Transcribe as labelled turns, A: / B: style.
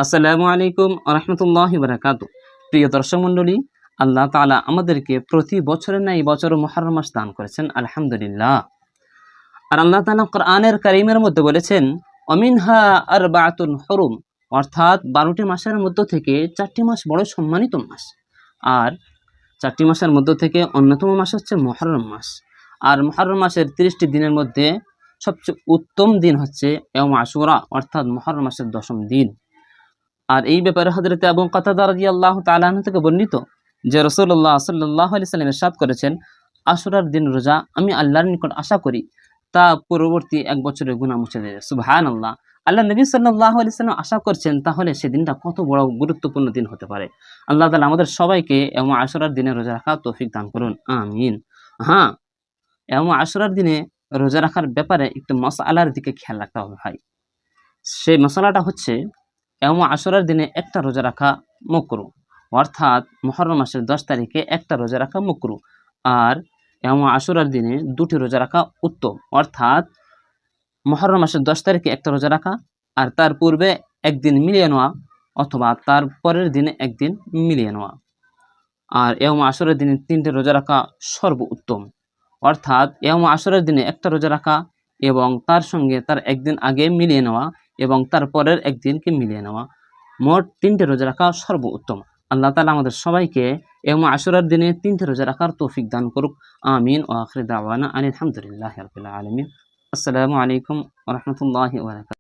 A: আসসালামু আলাইকুম রহমতুল্লাহি বারাকাতু। প্রিয় দর্শক মণ্ডলী, আল্লাহ তাআলা আমাদেরকে প্রতি বছরের ন্যায় বছরও মুহররম মাস দান করেছেন, আলহামদুলিল্লাহ। আর আল্লাহ তাআলা কোরআনের কারীমের মধ্যে বলেছেন, অমিনহা আরবাতুন হুরুম, অর্থাৎ 12টি মাসের মধ্য থেকে 4টি মাস বড় সম্মানিত মাস। আর 4টি মাসের মধ্য থেকে অন্যতম মাস হচ্ছে মুহররম মাস। আর মুহররম মাসের 30টি দিনের মধ্যে সবচেয়ে উত্তম দিন হচ্ছে ইয়াউম আশুরা, অর্থাৎ মুহররম মাসের 10ম দিন। আর এই ব্যাপারে হযরত আবু কাতাদা রাদিয়াল্লাহু তাআলা আনহু থেকে বর্ণিত যে রাসূলুল্লাহ সাল্লাল্লাহু আলাইহি ওয়াসাল্লাম ইরশাদ করেছেন, আশুরার দিন রোজা আমি আল্লাহর নিকট আশা করি তা পূর্ববর্তী এক বছরের গুনাহ মুছে দেবে। সুবহানাল্লাহ। আল্লাহ নবী সাল্লাল্লাহু আলাইহি ওয়াসাল্লাম আশা করছেন, তাহলে সেদিনটা কত বড় গুরুত্বপূর্ণ দিন হতে পারে। আল্লাহ তাআলা আমাদের সবাইকে ইয়াউম আশুরার দিনে রোজা রাখার তৌফিক দান করুন, আমিন। হ্যাঁ, ইয়াউম আশুরার দিনে রোজা রাখার ব্যাপারে একটু মাসআলার দিকে খেয়াল রাখতে হবে ভাই। সেই মশলাটা হচ্ছে, ইয়াউম আশুরার দিনে একটা রোজা রাখা মাকরুহ, অর্থাৎ মুহররম মাসের 10 তারিখে একটা রোজা রাখা মাকরুহ। আর ইয়াউম আশুরার দিনে 2টি রোজা রাখা উত্তম, অর্থাৎ মুহররম মাসের 10 তারিখে একটা রোজা রাখা আর তার পূর্বে একদিন মিলিয়ে নেওয়া, অথবা তার পরের দিনে একদিন মিলিয়ে নেওয়া। আর ইয়াউম আশুরার দিনে 3টে রোজা রাখা সর্বোত্তম, অর্থাৎ ইয়াউম আশুরার দিনে একটা রোজা রাখা এবং তার সঙ্গে তার একদিন আগে মিলিয়ে নেওয়া এবং তার পরের একদিনকে মিলিয়ে নেওয়া, মোট 3টে রোজা রাখা সর্বোত্তম। আল্লাহ তাআলা আমাদের সবাইকে ইয়াউম আশুরার দিনে 3টে রোজা রাখার তৌফিক দান করুক, আমিন। ওয়া আখিরু দাওয়ানা আনিল হামদুলিল্লাহি রাব্বিল আলামিন। আসসালামু আলাইকুম ওয়া রাহমাতুল্লাহি ওয়া বারাকাতুহু।